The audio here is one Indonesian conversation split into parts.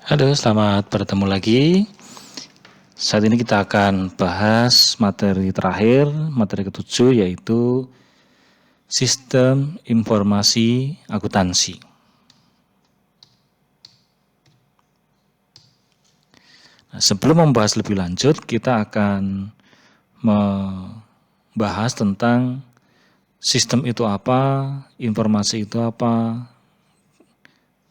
Halo, selamat bertemu lagi. Saat ini kita akan bahas materi terakhir, materi ketujuh, yaitu sistem informasi akuntansi. Nah, sebelum membahas lebih lanjut, kita akan membahas tentang sistem itu apa, informasi itu apa,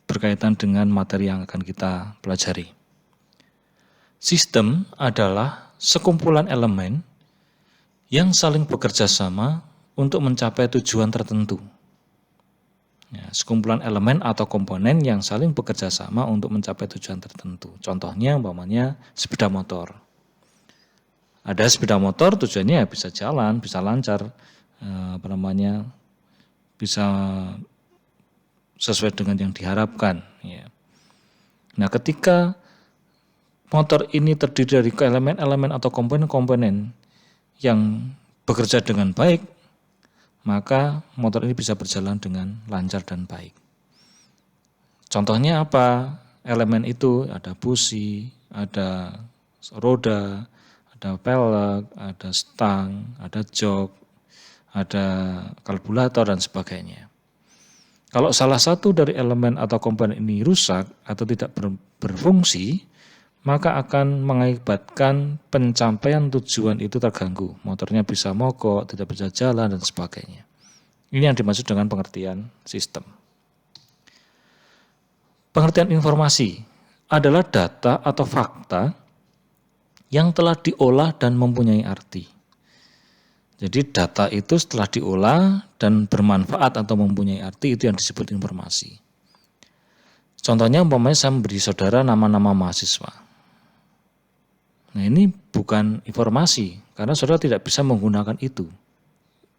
berkaitan dengan materi yang akan kita pelajari. Sistem adalah sekumpulan elemen yang saling bekerja sama untuk mencapai tujuan tertentu. Ya, sekumpulan elemen atau komponen yang saling bekerja sama untuk mencapai tujuan tertentu. Contohnya umpamanya sepeda motor. Ada sepeda motor, tujuannya bisa jalan, bisa lancar, bisa sesuai dengan yang diharapkan. Ya. Nah, ketika motor ini terdiri dari elemen-elemen atau komponen-komponen yang bekerja dengan baik, maka motor ini bisa berjalan dengan lancar dan baik. Contohnya apa? Elemen itu ada busi, ada roda, ada pelek, ada stang, ada jok, ada karburator, dan sebagainya. Kalau salah satu dari elemen atau komponen ini rusak atau tidak berfungsi, maka akan mengakibatkan pencapaian tujuan itu terganggu. Motornya bisa mogok, tidak bisa jalan, dan sebagainya. Ini yang dimaksud dengan pengertian sistem. Pengertian informasi adalah data atau fakta yang telah diolah dan mempunyai arti. Jadi data itu setelah diolah dan bermanfaat atau mempunyai arti, itu yang disebut informasi. Contohnya umpamanya saya memberi saudara nama-nama mahasiswa. Nah, ini bukan informasi, karena saudara tidak bisa menggunakan itu.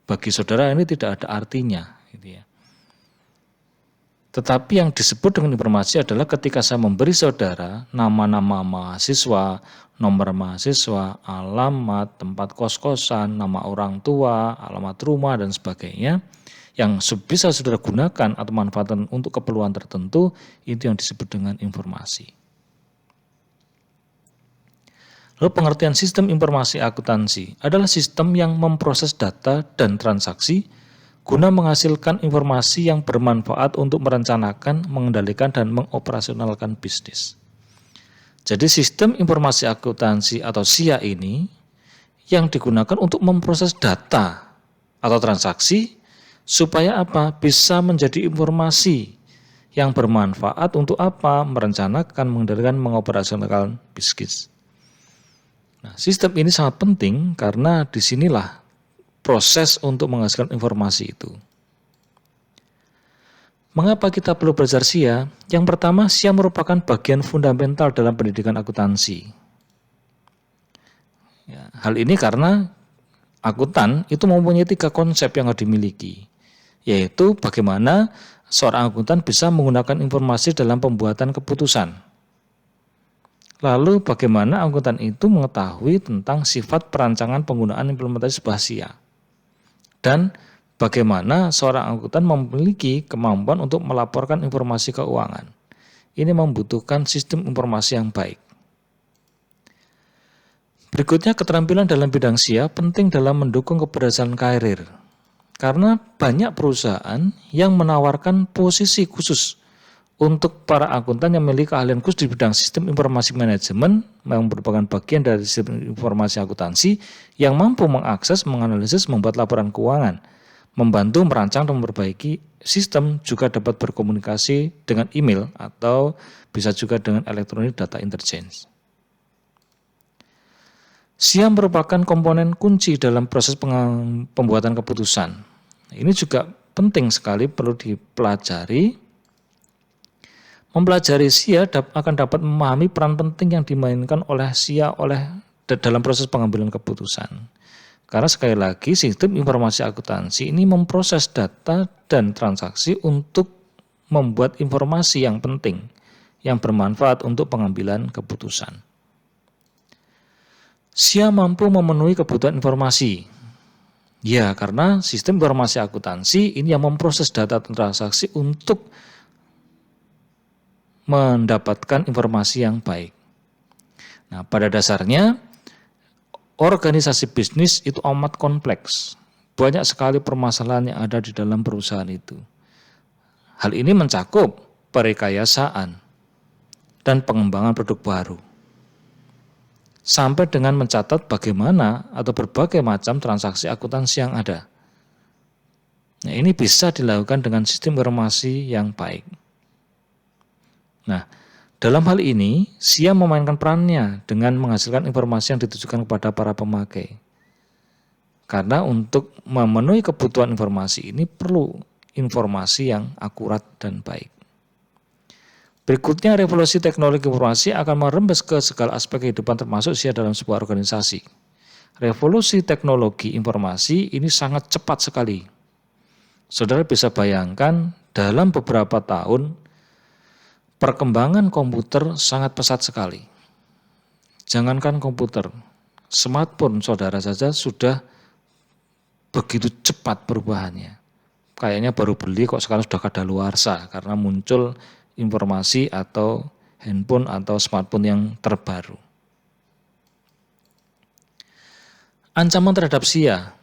Bagi saudara ini tidak ada artinya. Gitu ya. Tetapi yang disebut dengan informasi adalah ketika saya memberi saudara nama-nama mahasiswa, nomor mahasiswa, alamat, tempat kos-kosan, nama orang tua, alamat rumah, dan sebagainya, yang bisa saudara gunakan atau manfaatkan untuk keperluan tertentu, itu yang disebut dengan informasi. Lalu pengertian sistem informasi akuntansi adalah sistem yang memproses data dan transaksi guna menghasilkan informasi yang bermanfaat untuk merencanakan, mengendalikan, dan mengoperasionalkan bisnis. Jadi sistem informasi akuntansi atau SIA ini yang digunakan untuk memproses data atau transaksi supaya apa? Bisa menjadi informasi yang bermanfaat untuk apa? Merencanakan, mengendalikan, mengoperasionalkan bisnis. Nah, sistem ini sangat penting karena disinilah proses untuk menghasilkan informasi itu. Mengapa kita perlu belajar SIA? Yang pertama, SIA merupakan bagian fundamental dalam pendidikan akuntansi. Ya, hal ini karena akuntan itu mempunyai 3 konsep yang harus dimiliki, yaitu bagaimana seorang akuntan bisa menggunakan informasi dalam pembuatan keputusan. Lalu bagaimana akuntan itu mengetahui tentang sifat perancangan penggunaan implementasi sebuah SIA. Dan bagaimana seorang akuntan memiliki kemampuan untuk melaporkan informasi keuangan. Ini membutuhkan sistem informasi yang baik. Berikutnya, keterampilan dalam bidang SIA penting dalam mendukung keberhasilan karir. Karena banyak perusahaan yang menawarkan posisi khusus untuk para akuntan yang memiliki keahlian khusus di bidang sistem informasi manajemen yang merupakan bagian dari sistem informasi akuntansi yang mampu mengakses, menganalisis, membuat laporan keuangan, membantu merancang dan memperbaiki sistem, juga dapat berkomunikasi dengan email atau bisa juga dengan elektronik data interchange. SIA merupakan komponen kunci dalam proses pembuatan keputusan. Ini juga penting sekali, perlu dipelajari. Mempelajari SIA akan dapat memahami peran penting yang dimainkan oleh SIA dalam proses pengambilan keputusan. Karena sekali lagi sistem informasi akuntansi ini memproses data dan transaksi untuk membuat informasi yang penting, yang bermanfaat untuk pengambilan keputusan. SIA mampu memenuhi kebutuhan informasi. Ya, karena sistem informasi akuntansi ini yang memproses data dan transaksi untuk mendapatkan informasi yang baik. Nah, pada dasarnya organisasi bisnis itu amat kompleks. Banyak sekali permasalahan yang ada di dalam perusahaan itu. Hal ini mencakup perekayasaan dan pengembangan produk baru, sampai dengan mencatat bagaimana atau berbagai macam transaksi akuntansi yang ada. Nah, ini bisa dilakukan dengan sistem informasi yang baik. Nah, dalam hal ini, SIA memainkan perannya dengan menghasilkan informasi yang ditujukan kepada para pemakai. Karena untuk memenuhi kebutuhan informasi ini perlu informasi yang akurat dan baik. Berikutnya, revolusi teknologi informasi akan merembes ke segala aspek kehidupan termasuk SIA dalam sebuah organisasi. Revolusi teknologi informasi ini sangat cepat sekali. Saudara bisa bayangkan dalam beberapa tahun perkembangan komputer sangat pesat sekali. Jangankan komputer, smartphone saudara saja sudah begitu cepat perubahannya. Kayaknya baru beli kok sekarang sudah kadaluarsa karena muncul informasi atau handphone atau smartphone yang terbaru. Ancaman terhadap SIA.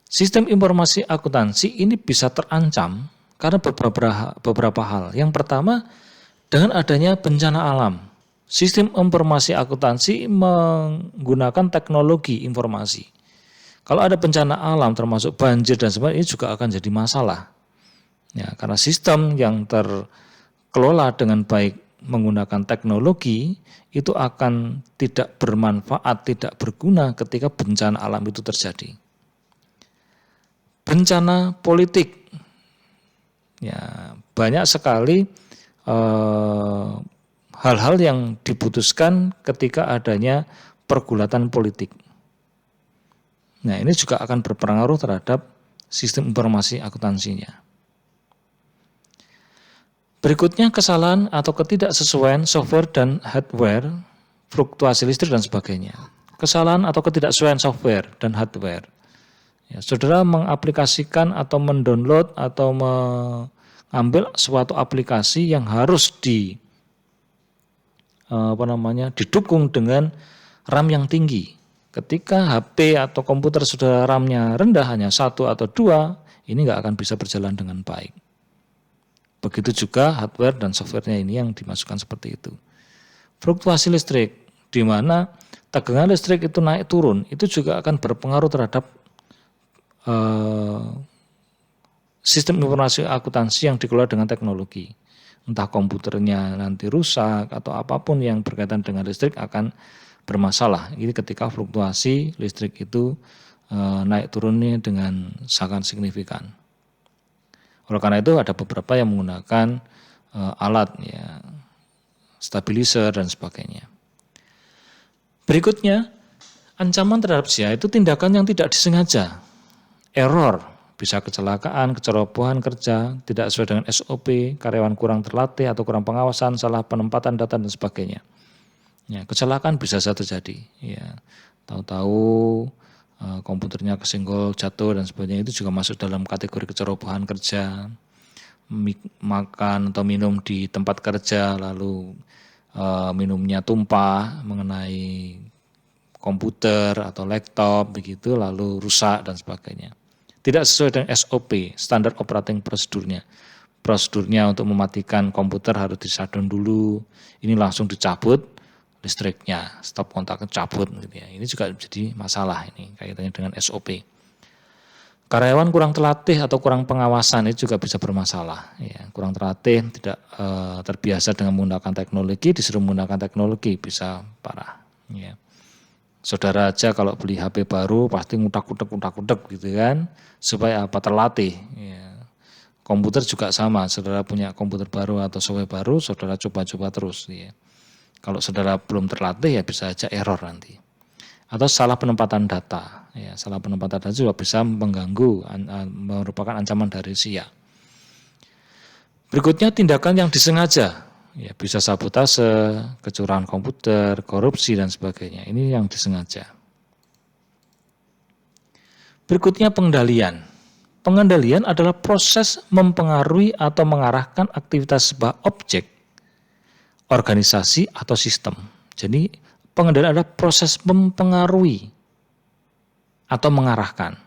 Sistem informasi akuntansi ini bisa terancam karena beberapa hal. Yang pertama, dengan adanya bencana alam. Sistem informasi akuntansi menggunakan teknologi informasi. Kalau ada bencana alam termasuk banjir dan sebagainya, ini juga akan jadi masalah. Ya, karena sistem yang terkelola dengan baik menggunakan teknologi itu akan tidak bermanfaat, tidak berguna ketika bencana alam itu terjadi. Bencana politik, ya banyak sekali hal-hal yang diputuskan ketika adanya pergulatan politik. Nah, ini juga akan berpengaruh terhadap sistem informasi akuntansinya. Berikutnya, kesalahan atau ketidaksesuaian software dan hardware, fluktuasi listrik dan sebagainya. Kesalahan atau ketidaksesuaian software dan hardware. Ya, saudara mengaplikasikan atau mendownload atau mengambil suatu aplikasi yang harus didukung dengan RAM yang tinggi. Ketika HP atau komputer saudara RAM-nya rendah hanya 1 atau 2, ini nggak akan bisa berjalan dengan baik. Begitu juga hardware dan softwarenya ini yang dimasukkan seperti itu. Fluktuasi listrik, di mana tegangan listrik itu naik turun, itu juga akan berpengaruh terhadap sistem informasi akuntansi yang dikelola dengan teknologi. Entah komputernya nanti rusak atau apapun yang berkaitan dengan listrik akan bermasalah. Ini ketika fluktuasi listrik itu naik turunnya dengan sangat signifikan. Oleh karena itu ada beberapa yang menggunakan alat ya, stabilizer dan sebagainya. Berikutnya, ancaman terhadap SIA itu tindakan yang tidak disengaja. Error, bisa kecelakaan, kecerobohan kerja, tidak sesuai dengan SOP, karyawan kurang terlatih atau kurang pengawasan, salah penempatan data dan sebagainya. Ya, kecelakaan bisa saja terjadi. Ya, tahu-tahu komputernya kesenggol, jatuh dan sebagainya, itu juga masuk dalam kategori kecerobohan kerja. Makan atau minum di tempat kerja, lalu minumnya tumpah mengenai komputer atau laptop begitu, lalu rusak dan sebagainya. Tidak sesuai dengan SOP, standar operating prosedurnya. Prosedurnya untuk mematikan komputer harus di-shutdown dulu. Ini langsung dicabut listriknya, stop kontaknya cabut gitu ya. Ini juga jadi masalah ini kaitannya dengan SOP. Karyawan kurang terlatih atau kurang pengawasan itu juga bisa bermasalah. Ya, kurang terlatih, tidak terbiasa dengan menggunakan teknologi, disuruh menggunakan teknologi bisa parah. Ya. Saudara aja kalau beli HP baru pasti ngutak-ngutak gitu kan, supaya apa, terlatih. Ya. Komputer juga sama, saudara punya komputer baru atau software baru, saudara coba-coba terus. Ya. Kalau saudara belum terlatih ya bisa aja error nanti. Atau salah penempatan data. Ya, salah penempatan data juga bisa mengganggu, merupakan ancaman dari SIA. Berikutnya tindakan yang disengaja. Ya, bisa sabotase, kecurangan komputer, korupsi dan sebagainya. Ini yang disengaja. Berikutnya pengendalian. Pengendalian adalah proses mempengaruhi atau mengarahkan aktivitas sebuah objek organisasi atau sistem. Jadi pengendalian adalah proses mempengaruhi atau mengarahkan.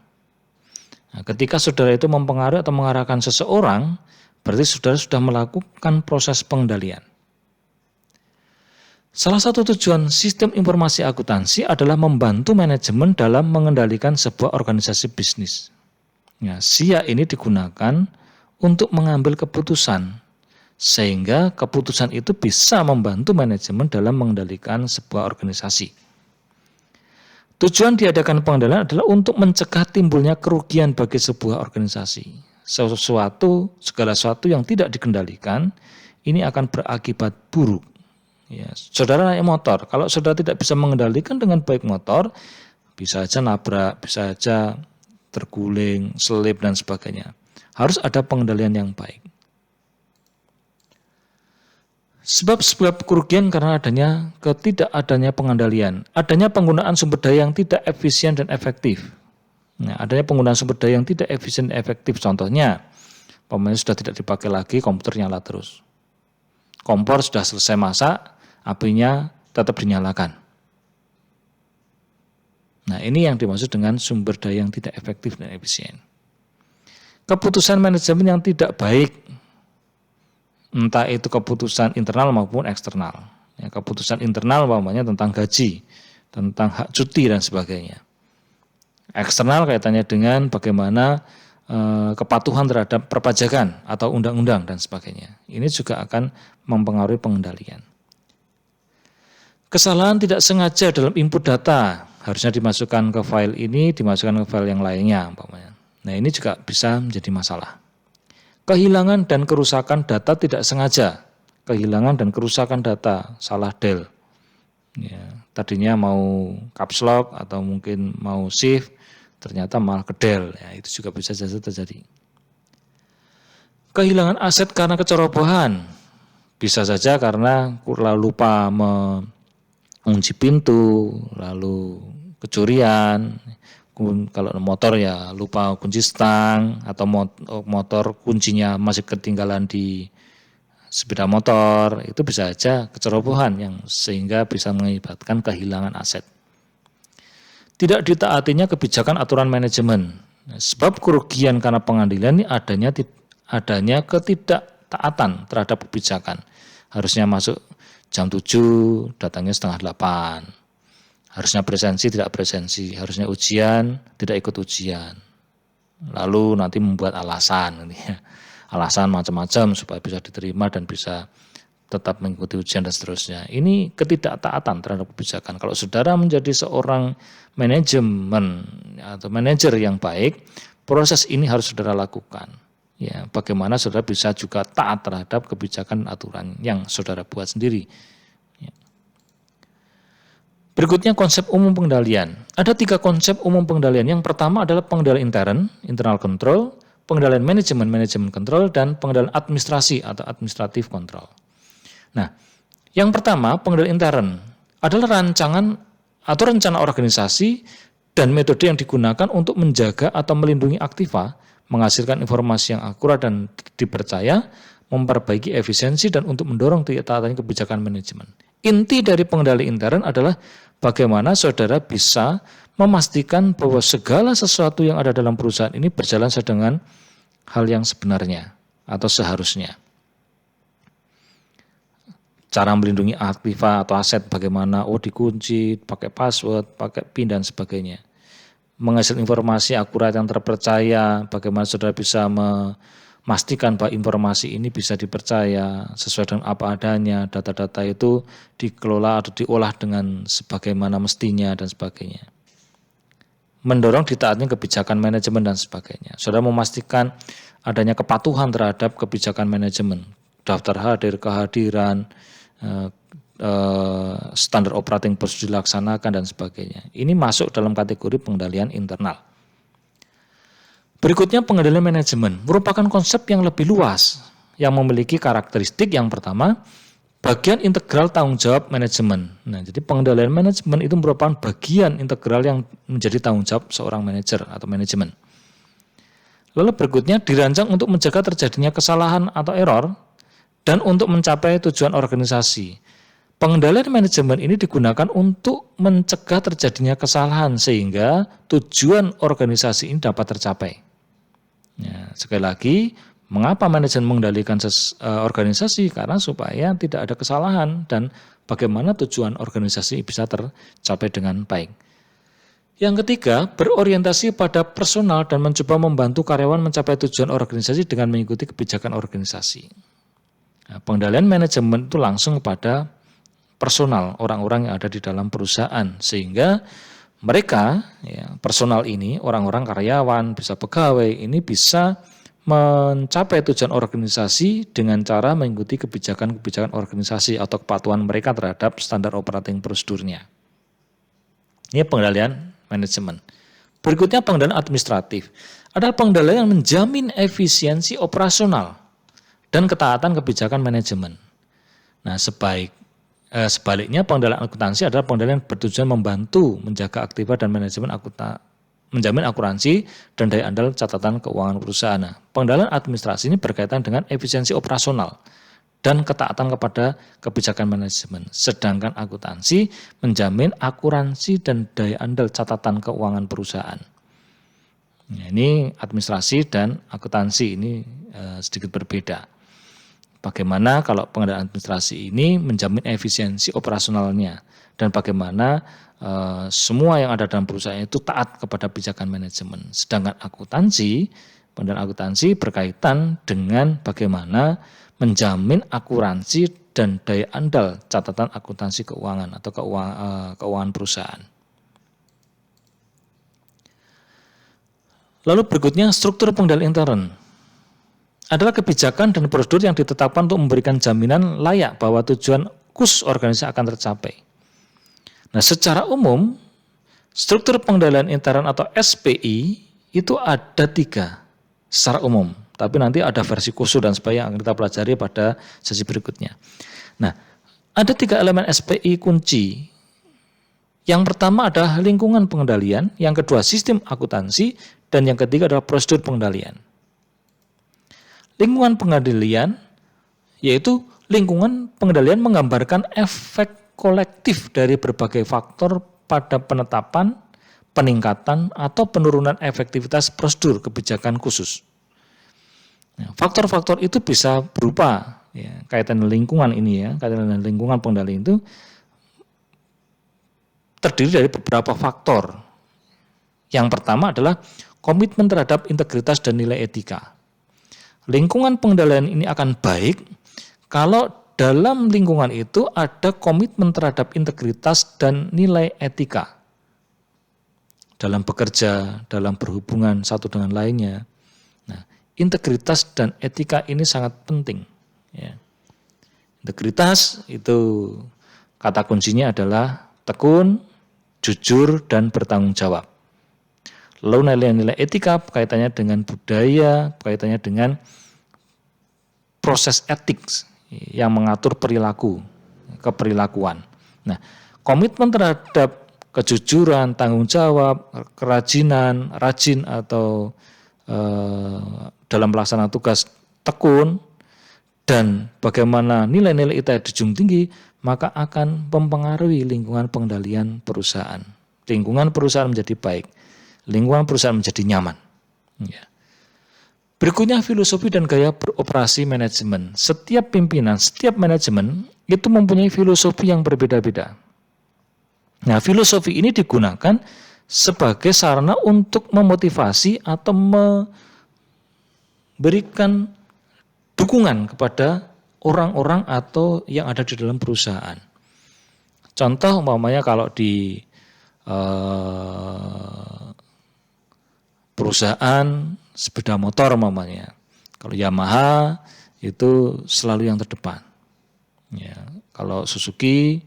Nah, ketika saudara itu mempengaruhi atau mengarahkan seseorang, berarti saudara sudah melakukan proses pengendalian. Salah satu tujuan sistem informasi akuntansi adalah membantu manajemen dalam mengendalikan sebuah organisasi bisnis. Ya, SIA ini digunakan untuk mengambil keputusan, sehingga keputusan itu bisa membantu manajemen dalam mengendalikan sebuah organisasi. Tujuan diadakan pengendalian adalah untuk mencegah timbulnya kerugian bagi sebuah organisasi. Segala sesuatu yang tidak dikendalikan, ini akan berakibat buruk. Ya, saudara naik motor, kalau saudara tidak bisa mengendalikan dengan baik motor, bisa aja nabrak, bisa aja terguling, selip dan sebagainya. Harus ada pengendalian yang baik. Sebab kerugian karena ketidakadanya pengendalian, adanya penggunaan sumber daya yang tidak efisien dan efektif. Nah, adanya penggunaan sumber daya yang tidak efisien dan efektif, contohnya, umpamanya sudah tidak dipakai lagi, komputer nyala terus. Kompor sudah selesai masak, apinya tetap dinyalakan. Nah, ini yang dimaksud dengan sumber daya yang tidak efektif dan efisien. Keputusan manajemen yang tidak baik, entah itu keputusan internal maupun eksternal. Ya, keputusan internal umpamanya tentang gaji, tentang hak cuti dan sebagainya. Eksternal kaitannya dengan bagaimana kepatuhan terhadap perpajakan atau undang-undang dan sebagainya. Ini juga akan mempengaruhi pengendalian. Kesalahan tidak sengaja dalam input data, harusnya dimasukkan ke file ini, dimasukkan ke file yang lainnya umpamanya. Nah, ini juga bisa menjadi masalah. Kehilangan dan kerusakan data tidak sengaja. Kehilangan dan kerusakan data, salah del. Ya, tadinya mau caps lock atau mungkin mau shift, ternyata malah kedel. Ya, itu juga bisa saja terjadi. Kehilangan aset karena kecerobohan. Bisa saja karena lupa mengunci pintu, lalu kecurian. Kalau motor ya lupa kunci stang, atau motor kuncinya masih ketinggalan di sepeda motor, itu bisa saja kecerobohan yang sehingga bisa mengakibatkan kehilangan aset. Tidak ditaatinya kebijakan aturan manajemen. Sebab kerugian karena pengendalian ini adanya ketidaktaatan terhadap kebijakan. Harusnya masuk jam 7, datangnya setengah 8. Harusnya presensi, tidak presensi. Harusnya ujian, tidak ikut ujian. Lalu nanti membuat alasan. Alasan macam-macam supaya bisa diterima dan bisa tetap mengikuti ujian dan seterusnya. Ini ketidaktaatan terhadap kebijakan. Kalau saudara menjadi seorang manajemen atau manajer yang baik, proses ini harus saudara lakukan. Ya, bagaimana saudara bisa juga taat terhadap kebijakan aturan yang saudara buat sendiri. Berikutnya konsep umum pengendalian. Ada 3 konsep umum pengendalian. Yang pertama adalah pengendalian intern, internal control, pengendalian manajemen, manajemen control, dan pengendalian administrasi atau administrative control. Nah, yang pertama pengendalian intern adalah rancangan atau rencana organisasi dan metode yang digunakan untuk menjaga atau melindungi aktiva, menghasilkan informasi yang akurat dan dipercaya, memperbaiki efisiensi, dan untuk mendorong taatan kebijakan manajemen. Inti dari pengendali intern adalah bagaimana saudara bisa memastikan bahwa segala sesuatu yang ada dalam perusahaan ini berjalan sesuai dengan hal yang sebenarnya atau seharusnya. Cara melindungi aktiva atau aset bagaimana, dikunci, pakai password, pakai PIN dan sebagainya. Menghasilkan informasi akurat yang terpercaya, bagaimana saudara bisa memastikan bahwa informasi ini bisa dipercaya sesuai dengan apa adanya, data-data itu dikelola atau diolah dengan sebagaimana mestinya dan sebagainya. Mendorong ditaatnya kebijakan manajemen dan sebagainya. Saudara memastikan adanya kepatuhan terhadap kebijakan manajemen, daftar hadir, kehadiran, standar operating procedure dilaksanakan dan sebagainya. Ini masuk dalam kategori pengendalian internal. Berikutnya pengendalian manajemen merupakan konsep yang lebih luas yang memiliki karakteristik yang pertama, bagian integral tanggung jawab manajemen. Nah, jadi pengendalian manajemen itu merupakan bagian integral yang menjadi tanggung jawab seorang manajer atau manajemen. Lalu berikutnya dirancang untuk mencegah terjadinya kesalahan atau error dan untuk mencapai tujuan organisasi. Pengendalian manajemen ini digunakan untuk mencegah terjadinya kesalahan sehingga tujuan organisasi ini dapat tercapai. Ya, sekali lagi, mengapa manajemen mengendalikan organisasi? Karena supaya tidak ada kesalahan dan bagaimana tujuan organisasi bisa tercapai dengan baik. Yang ketiga, berorientasi pada personal dan mencoba membantu karyawan mencapai tujuan organisasi dengan mengikuti kebijakan organisasi. Nah, pengendalian manajemen itu langsung kepada personal, orang-orang yang ada di dalam perusahaan, sehingga mereka, ya, personal ini, orang-orang karyawan, bisa pegawai, ini bisa mencapai tujuan organisasi dengan cara mengikuti kebijakan-kebijakan organisasi atau kepatuhan mereka terhadap standar operating prosedurnya. Ini pengendalian manajemen. Berikutnya pengendalian administratif. Adalah pengendalian yang menjamin efisiensi operasional dan ketaatan kebijakan manajemen. Nah, sebaliknya pengendalian akuntansi adalah pengendalian yang bertujuan membantu menjaga aktivitas dan manajemen menjamin akuransi dan daya andal catatan keuangan perusahaan. Nah, pengendalian administrasi ini berkaitan dengan efisiensi operasional dan ketaatan kepada kebijakan manajemen. Sedangkan akuntansi menjamin akuransi dan daya andal catatan keuangan perusahaan. Nah, ini administrasi dan akuntansi ini sedikit berbeda. Bagaimana kalau pengendalian administrasi ini menjamin efisiensi operasionalnya dan bagaimana semua yang ada dalam perusahaan itu taat kepada kebijakan manajemen. Sedangkan pengendalian akuntansi berkaitan dengan bagaimana menjamin akuransi dan daya andal catatan akuntansi keuangan atau keuangan perusahaan. Lalu berikutnya struktur pengendalian intern. Adalah kebijakan dan prosedur yang ditetapkan untuk memberikan jaminan layak bahwa tujuan khusus organisasi akan tercapai. Nah, secara umum, struktur pengendalian intern atau SPI itu ada 3 secara umum. Tapi nanti ada versi khusus dan sebagainya yang akan kita pelajari pada sesi berikutnya. Nah, ada 3 elemen SPI kunci. Yang pertama adalah lingkungan pengendalian, yang kedua sistem akuntansi, dan yang ketiga adalah prosedur pengendalian. Lingkungan pengendalian yaitu lingkungan pengendalian menggambarkan efek kolektif dari berbagai faktor pada penetapan, peningkatan, atau penurunan efektivitas prosedur kebijakan khusus. Faktor-faktor itu bisa berupa kaitan lingkungan ini kaitan dengan lingkungan pengendalian itu terdiri dari beberapa faktor. Yang pertama adalah komitmen terhadap integritas dan nilai etika. Lingkungan pengendalian ini akan baik kalau dalam lingkungan itu ada komitmen terhadap integritas dan nilai etika. Dalam bekerja, dalam berhubungan satu dengan lainnya. Nah, integritas dan etika ini sangat penting. Ya. Integritas itu kata kuncinya adalah tekun, jujur, dan bertanggung jawab. Lalu nilai-nilai etika kaitannya dengan budaya, kaitannya dengan proses etik yang mengatur keperilakuan. Nah, komitmen terhadap kejujuran, tanggung jawab, rajin atau dalam pelaksanaan tugas tekun, dan bagaimana nilai-nilai itu dijunjung tinggi, maka akan mempengaruhi lingkungan pengendalian perusahaan. Lingkungan perusahaan menjadi baik. Lingkungan perusahaan menjadi nyaman. Ya. Berikutnya filosofi dan gaya beroperasi manajemen. Setiap pimpinan, setiap manajemen itu mempunyai filosofi yang berbeda-beda. Nah, filosofi ini digunakan sebagai sarana untuk memotivasi atau memberikan dukungan kepada orang-orang atau yang ada di dalam perusahaan. Contoh umpamanya kalau di perusahaan sepeda motor umpamanya. Kalau Yamaha itu selalu yang terdepan. Ya, kalau Suzuki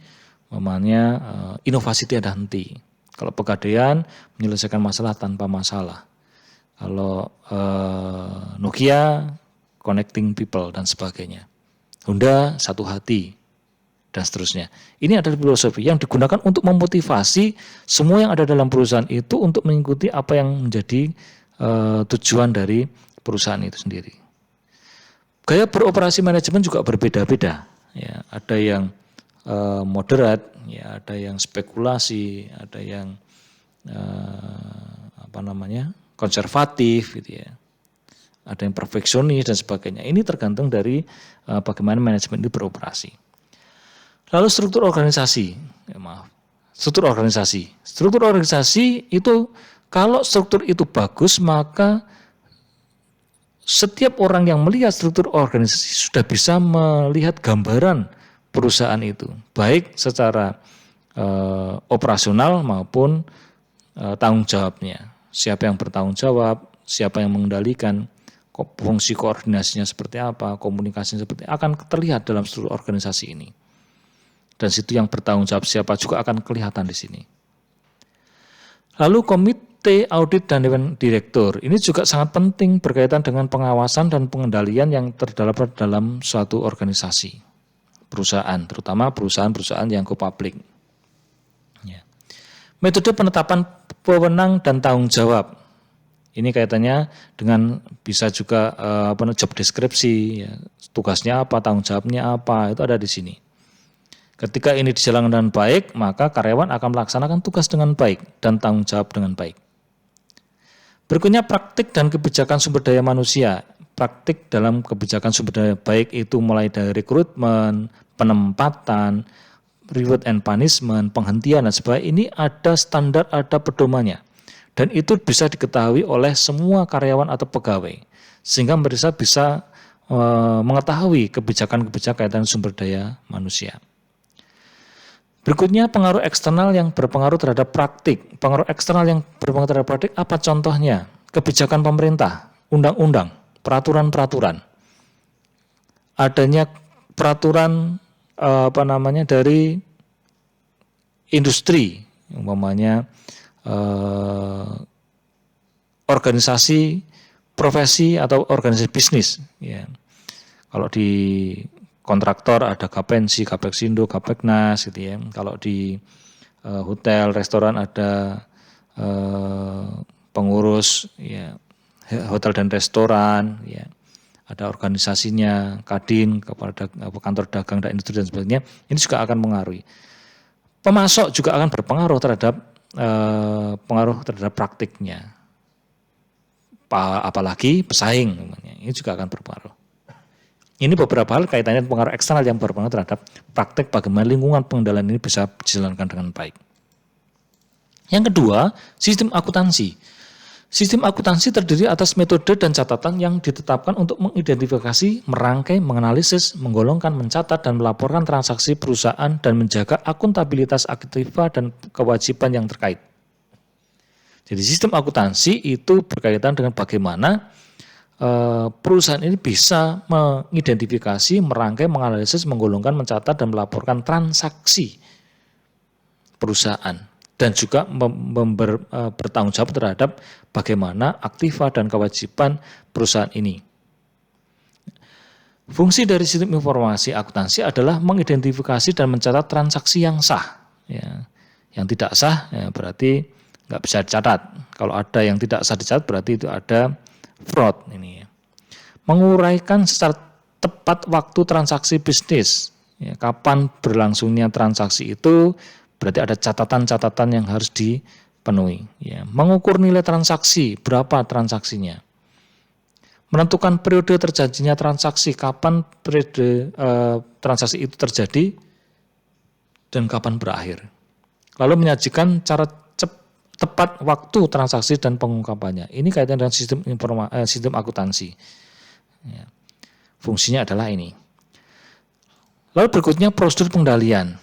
umpamanya inovasi tiada henti. Kalau Pegadaian menyelesaikan masalah tanpa masalah. Kalau Nokia connecting people dan sebagainya. Honda satu hati dan seterusnya. Ini adalah filosofi yang digunakan untuk memotivasi semua yang ada dalam perusahaan itu untuk mengikuti apa yang menjadi tujuan dari perusahaan itu sendiri. Gaya beroperasi manajemen juga berbeda-beda. Ya, ada yang moderat, ya, ada yang spekulasi, ada yang konservatif, gitu ya. Ada yang perfeksionis dan sebagainya. Ini tergantung dari bagaimana manajemen itu beroperasi. Lalu struktur organisasi, struktur organisasi itu kalau struktur itu bagus maka setiap orang yang melihat struktur organisasi sudah bisa melihat gambaran perusahaan itu, baik secara operasional maupun tanggung jawabnya. Siapa yang bertanggung jawab, siapa yang mengendalikan, fungsi koordinasinya seperti apa, komunikasinya seperti apa, akan terlihat dalam struktur organisasi ini. Dan situ yang bertanggung jawab siapa juga akan kelihatan di sini. Lalu komite audit dan dewan direktur ini juga sangat penting berkaitan dengan pengawasan dan pengendalian yang terdapat dalam suatu organisasi perusahaan, terutama perusahaan-perusahaan yang go public. Ya. Metode penetapan wewenang dan tanggung jawab ini kaitannya dengan bisa juga job deskripsi, ya, tugasnya apa, tanggung jawabnya apa, itu ada di sini. Ketika ini dijalankan dengan baik, maka karyawan akan melaksanakan tugas dengan baik dan tanggung jawab dengan baik. Berikutnya praktik dan kebijakan sumber daya manusia. Praktik dalam kebijakan sumber daya baik itu mulai dari rekrutmen, penempatan, reward and punishment, penghentian dan sebagainya. Ini ada standar, ada pedomannya. Dan itu bisa diketahui oleh semua karyawan atau pegawai. Sehingga mereka bisa mengetahui kebijakan-kebijakan kaitan sumber daya manusia. Berikutnya pengaruh eksternal yang berpengaruh terhadap praktik. Pengaruh eksternal yang berpengaruh terhadap praktik apa contohnya? Kebijakan pemerintah, undang-undang, peraturan-peraturan. Adanya peraturan dari industri, umpamanya organisasi profesi atau organisasi bisnis. Ya. Kalau di kontraktor ada Kapensi, Kapeksindo, Kapeknas, gitu ya. Kalau di hotel, restoran ada pengurus, ya, hotel dan restoran, ya. Ada organisasinya, Kadin, kepada kantor dagang dan industri dan sebagainya. Ini juga akan mengaruhi. Pemasok juga akan berpengaruh terhadap praktiknya. Apalagi pesaing, ini juga akan berpengaruh. Ini beberapa hal kaitannya dengan pengaruh eksternal yang berpengaruh terhadap praktek bagaimana lingkungan pengendalian ini bisa dijalankan dengan baik. Yang kedua, sistem akuntansi. Sistem akuntansi terdiri atas metode dan catatan yang ditetapkan untuk mengidentifikasi, merangkai, menganalisis, menggolongkan, mencatat, dan melaporkan transaksi perusahaan dan menjaga akuntabilitas aktiva dan kewajiban yang terkait. Jadi sistem akuntansi itu berkaitan dengan bagaimana perusahaan ini bisa mengidentifikasi, merangkai, menganalisis, menggolongkan, mencatat, dan melaporkan transaksi perusahaan dan juga bertanggung jawab terhadap bagaimana aktiva dan kewajiban perusahaan ini. Fungsi dari sistem informasi akuntansi adalah mengidentifikasi dan mencatat transaksi yang sah. Ya. Yang tidak sah ya berarti nggak bisa dicatat. Kalau ada yang tidak sah dicatat berarti itu ada fraud ini. Menguraikan secara tepat waktu transaksi bisnis. Ya, kapan berlangsungnya transaksi itu berarti ada catatan-catatan yang harus dipenuhi. Ya, mengukur nilai transaksi, berapa transaksinya. Menentukan periode terjadinya transaksi, kapan periode transaksi itu terjadi dan kapan berakhir. Lalu menyajikan cara tepat waktu transaksi dan pengungkapannya. Ini kaitan dengan sistem akuntansi. Ya. Fungsinya adalah ini. Lalu berikutnya prosedur pengendalian.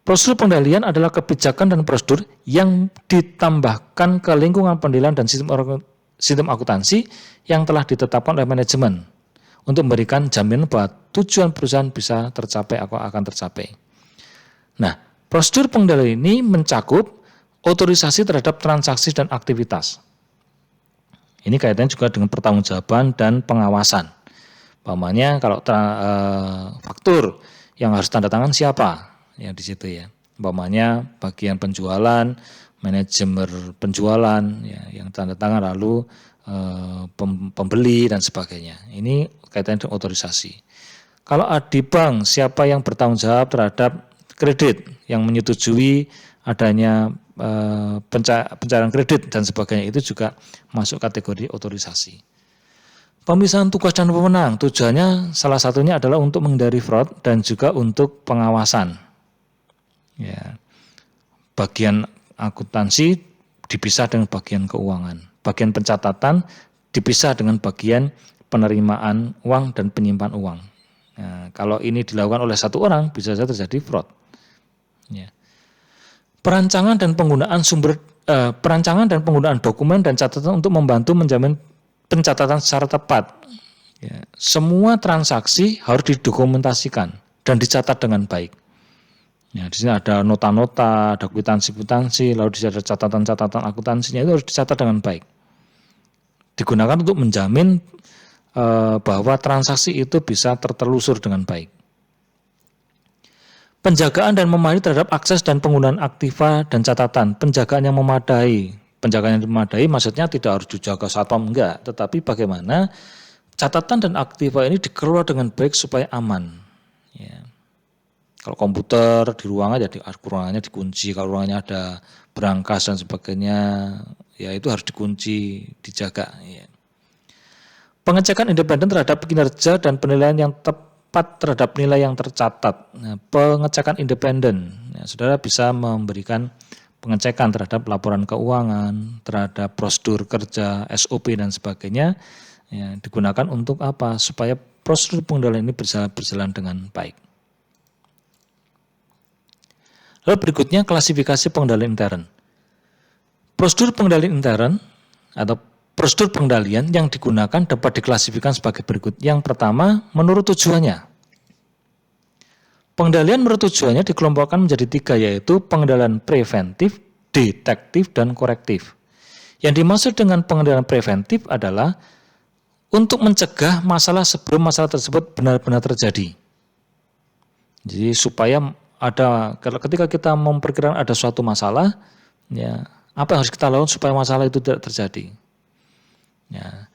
Prosedur pengendalian adalah kebijakan dan prosedur yang ditambahkan ke lingkungan pengendalian dan sistem akuntansi yang telah ditetapkan oleh manajemen untuk memberikan jaminan bahwa tujuan perusahaan bisa tercapai atau akan tercapai. Nah, prosedur pengendalian ini mencakup otorisasi terhadap transaksi dan aktivitas. Ini kaitannya juga dengan pertanggungjawaban dan pengawasan. Umpamanya kalau faktur yang harus tanda tangan siapa? Yang di situ ya. Umpamanya bagian penjualan, manajemen penjualan, ya, yang tanda tangan lalu pembeli dan sebagainya. Ini kaitannya dengan otorisasi. Kalau di bank, siapa yang bertanggung jawab terhadap kredit, yang menyetujui adanya pencairan kredit dan sebagainya, itu juga masuk kategori otorisasi. Pemisahan tugas dan wewenang, tujuannya salah satunya adalah untuk menghindari fraud dan juga untuk pengawasan. Ya, bagian akuntansi dipisah dengan bagian keuangan. Bagian pencatatan dipisah dengan bagian penerimaan uang dan penyimpan uang. Nah, kalau ini dilakukan oleh satu orang, bisa saja terjadi fraud. Ya. Perancangan dan penggunaan dokumen dan catatan untuk membantu menjamin pencatatan secara tepat. Ya. Semua transaksi harus didokumentasikan dan dicatat dengan baik. Ya, di sini ada nota-nota, ada kwitansi-kwitansi, lalu di sini ada catatan-catatan akuntansinya, itu harus dicatat dengan baik. Digunakan untuk menjamin bahwa transaksi itu bisa tertelusur dengan baik. Penjagaan dan memadai terhadap akses dan penggunaan aktiva dan catatan. Penjagaan yang memadai. Penjagaan yang memadai maksudnya tidak harus dijaga satpam, enggak. Tetapi bagaimana catatan dan aktiva ini dikelola dengan baik supaya aman. Ya. Kalau komputer di ruangan, ya ruangannya dikunci. Kalau ruangannya ada berangkas dan sebagainya, ya itu harus dikunci, dijaga. Ya. Pengecekan independen terhadap kinerja dan penilaian yang tepat terhadap nilai yang tercatat. Nah, pengecekan independen, ya, saudara bisa memberikan pengecekan terhadap laporan keuangan, terhadap prosedur kerja, SOP dan sebagainya, ya, digunakan untuk apa? Supaya prosedur pengendalian ini berjalan dengan baik. Lalu berikutnya klasifikasi pengendalian intern. Prosedur pengendalian intern atau prosedur pengendalian yang digunakan dapat diklasifikasikan sebagai berikut. Yang pertama, menurut tujuannya. Pengendalian menurut tujuannya dikelompokkan menjadi 3, yaitu pengendalian preventif, detektif, dan korektif. Yang dimaksud dengan pengendalian preventif adalah untuk mencegah masalah sebelum masalah tersebut benar-benar terjadi. Jadi supaya ketika kita memperkirakan ada suatu masalah, ya, apa yang harus kita lakukan supaya masalah itu tidak terjadi. Ya.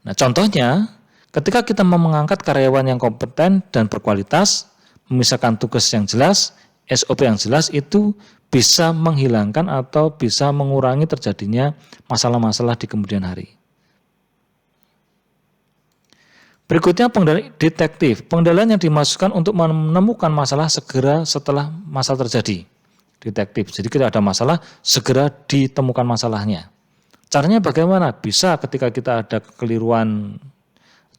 Nah, contohnya ketika kita mau mengangkat karyawan yang kompeten dan berkualitas, memisahkan tugas yang jelas, SOP yang jelas, itu bisa menghilangkan atau bisa mengurangi terjadinya masalah-masalah di kemudian hari. Berikutnya pengendalian detektif. Pengendalian yang dimasukkan untuk menemukan masalah segera setelah masalah terjadi. Detektif. Jadi kita ada masalah, segera ditemukan masalahnya. Caranya bagaimana? Bisa ketika kita ada kekeliruan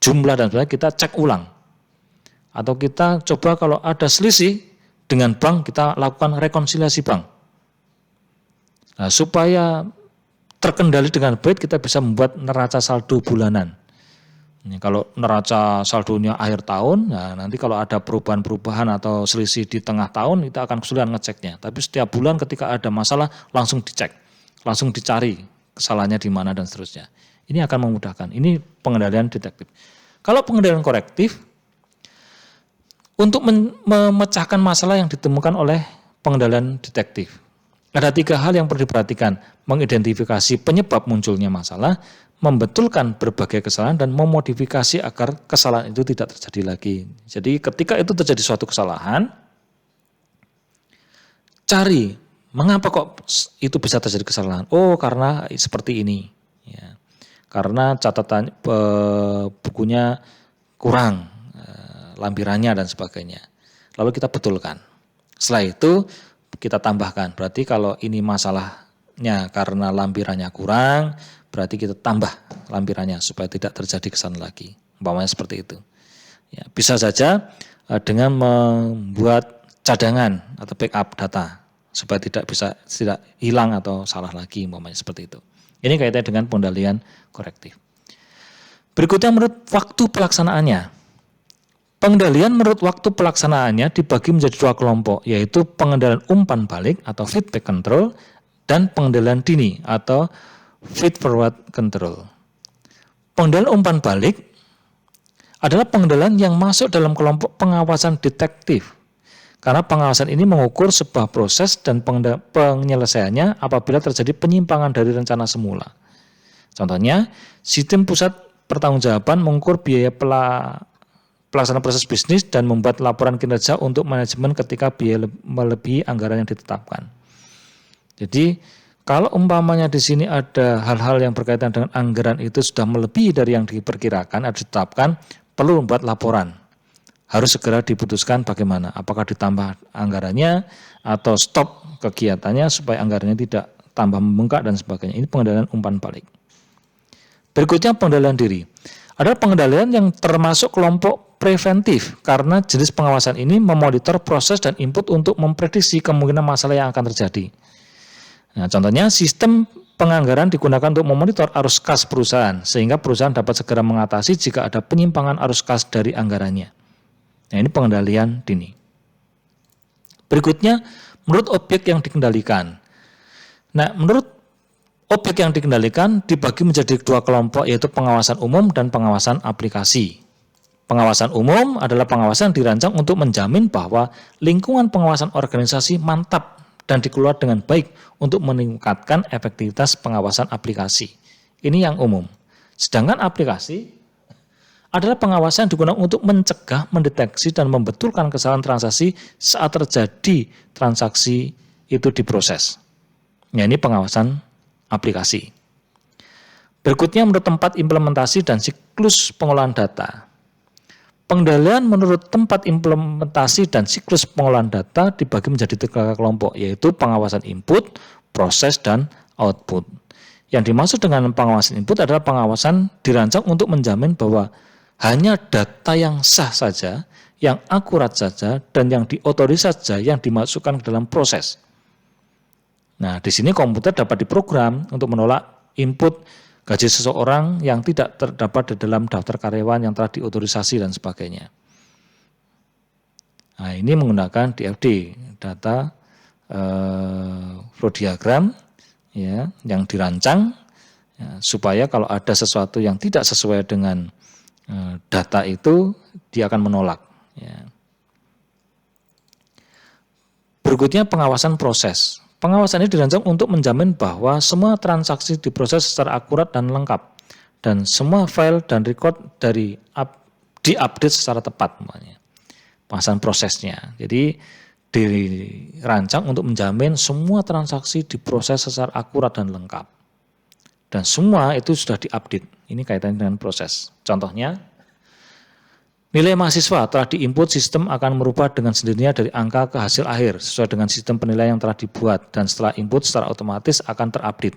jumlah dan sebagainya, kita cek ulang. Atau kita coba kalau ada selisih dengan bank, kita lakukan rekonsiliasi bank. Nah, supaya terkendali dengan baik, kita bisa membuat neraca saldo bulanan. Ini kalau neraca saldonya akhir tahun, nah nanti kalau ada perubahan-perubahan atau selisih di tengah tahun, kita akan kesulitan ngeceknya. Tapi setiap bulan ketika ada masalah, langsung dicek, langsung dicari kesalahannya di mana dan seterusnya. Ini akan memudahkan. Ini pengendalian detektif. Kalau pengendalian korektif, untuk memecahkan masalah yang ditemukan oleh pengendalian detektif. Ada 3 hal yang perlu diperhatikan. Mengidentifikasi penyebab munculnya masalah, membetulkan berbagai kesalahan, dan memodifikasi agar kesalahan itu tidak terjadi lagi. Jadi ketika itu terjadi suatu kesalahan, cari mengapa kok itu bisa terjadi kesalahan. Oh, karena seperti ini. Ya. Karena catatan bukunya kurang, lampirannya dan sebagainya. Lalu kita betulkan. Setelah itu kita tambahkan. Berarti kalau ini masalahnya karena lampirannya kurang, berarti kita tambah lampirannya supaya tidak terjadi kesalahan lagi. Umpamanya seperti itu. Ya, bisa saja dengan membuat cadangan atau backup data supaya tidak hilang atau salah lagi, umpamanya seperti itu. Ini kaitannya dengan pengendalian korektif. Berikutnya menurut waktu pelaksanaannya. Pengendalian menurut waktu pelaksanaannya dibagi menjadi 2 kelompok, yaitu pengendalian umpan balik atau feedback control dan pengendalian dini atau feed forward control. Pengendalian umpan balik adalah pengendalian yang masuk dalam kelompok pengawasan detektif. Karena pengawasan ini mengukur sebuah proses dan penyelesaiannya apabila terjadi penyimpangan dari rencana semula. Contohnya, sistem pusat pertanggungjawaban mengukur biaya pelaksanaan proses bisnis dan membuat laporan kinerja untuk manajemen ketika biaya melebihi anggaran yang ditetapkan. Jadi, kalau umpamanya di sini ada hal-hal yang berkaitan dengan anggaran itu sudah melebihi dari yang diperkirakan atau ditetapkan, perlu membuat laporan. Harus segera diputuskan bagaimana, apakah ditambah anggarannya atau stop kegiatannya supaya anggarannya tidak tambah membengkak dan sebagainya. Ini pengendalian umpan balik. Berikutnya pengendalian diri. Adalah pengendalian yang termasuk kelompok preventif karena jenis pengawasan ini memonitor proses dan input untuk memprediksi kemungkinan masalah yang akan terjadi. Nah, contohnya sistem penganggaran digunakan untuk memonitor arus kas perusahaan sehingga perusahaan dapat segera mengatasi jika ada penyimpangan arus kas dari anggarannya. Nah, ini pengendalian dini. Berikutnya, menurut objek yang dikendalikan. Nah, menurut objek yang dikendalikan dibagi menjadi dua kelompok, yaitu pengawasan umum dan pengawasan aplikasi. Pengawasan umum adalah pengawasan dirancang untuk menjamin bahwa lingkungan pengawasan organisasi mantap dan dikelola dengan baik untuk meningkatkan efektivitas pengawasan aplikasi. Ini yang umum. Sedangkan aplikasi adalah pengawasan yang digunakan untuk mencegah, mendeteksi, dan membetulkan kesalahan transaksi saat terjadi transaksi itu diproses. Ya, ini pengawasan aplikasi. Berikutnya menurut tempat implementasi dan siklus pengolahan data. Pengendalian menurut tempat implementasi dan siklus pengolahan data dibagi menjadi tiga kelompok, yaitu pengawasan input, proses, dan output. Yang dimaksud dengan pengawasan input adalah pengawasan dirancang untuk menjamin bahwa hanya data yang sah saja, yang akurat saja, dan yang diotorisasi saja yang dimasukkan ke dalam proses. Nah, di sini komputer dapat diprogram untuk menolak input gaji seseorang yang tidak terdapat di dalam daftar karyawan yang telah diotorisasi dan sebagainya. Nah, ini menggunakan DFD, data flow diagram, ya, yang dirancang ya, supaya kalau ada sesuatu yang tidak sesuai dengan data itu, dia akan menolak. Ya. Berikutnya pengawasan proses. Pengawasan ini dirancang untuk menjamin bahwa semua transaksi diproses secara akurat dan lengkap, dan semua file dan record diupdate secara tepat. Pengawasan prosesnya. Jadi dirancang untuk menjamin semua transaksi diproses secara akurat dan lengkap. Dan semua itu sudah diupdate. Ini kaitannya dengan proses. Contohnya, nilai mahasiswa telah diinput, sistem akan merubah dengan sendirinya dari angka ke hasil akhir sesuai dengan sistem penilaian yang telah dibuat, dan setelah input secara otomatis akan terupdate.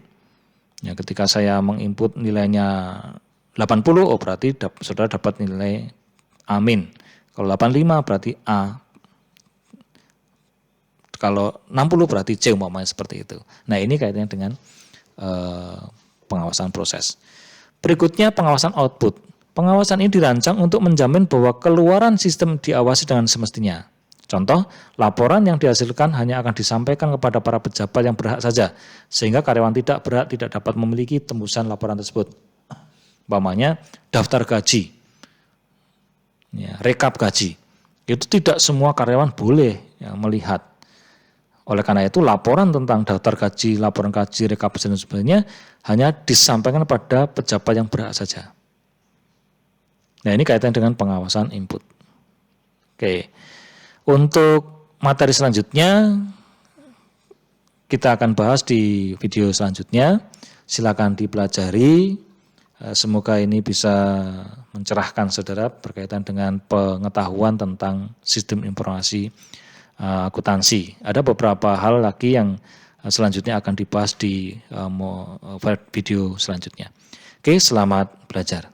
Ya, ketika saya menginput nilainya 80, oh berarti saudara dapat nilai A-. Kalau 85 berarti A. Kalau 60 berarti C, umpamanya seperti itu. Nah, ini kaitannya dengan pengawasan proses. Berikutnya pengawasan output. Pengawasan ini dirancang untuk menjamin bahwa keluaran sistem diawasi dengan semestinya. Contoh, laporan yang dihasilkan hanya akan disampaikan kepada para pejabat yang berhak saja, sehingga karyawan tidak berhak tidak dapat memiliki tembusan laporan tersebut. Umpamanya daftar gaji, ya, rekap gaji, itu tidak semua karyawan boleh ya, melihat. Oleh karena itu laporan tentang daftar gaji, laporan gaji, rekap dan sebagainya hanya disampaikan pada pejabat yang berhak saja. Nah, ini kaitan dengan pengawasan input. Oke, untuk materi selanjutnya kita akan bahas di video selanjutnya. Silakan dipelajari. Semoga ini bisa mencerahkan saudara berkaitan dengan pengetahuan tentang sistem informasi akuntansi. Ada beberapa hal lagi yang selanjutnya akan dibahas di video selanjutnya. Oke, selamat belajar.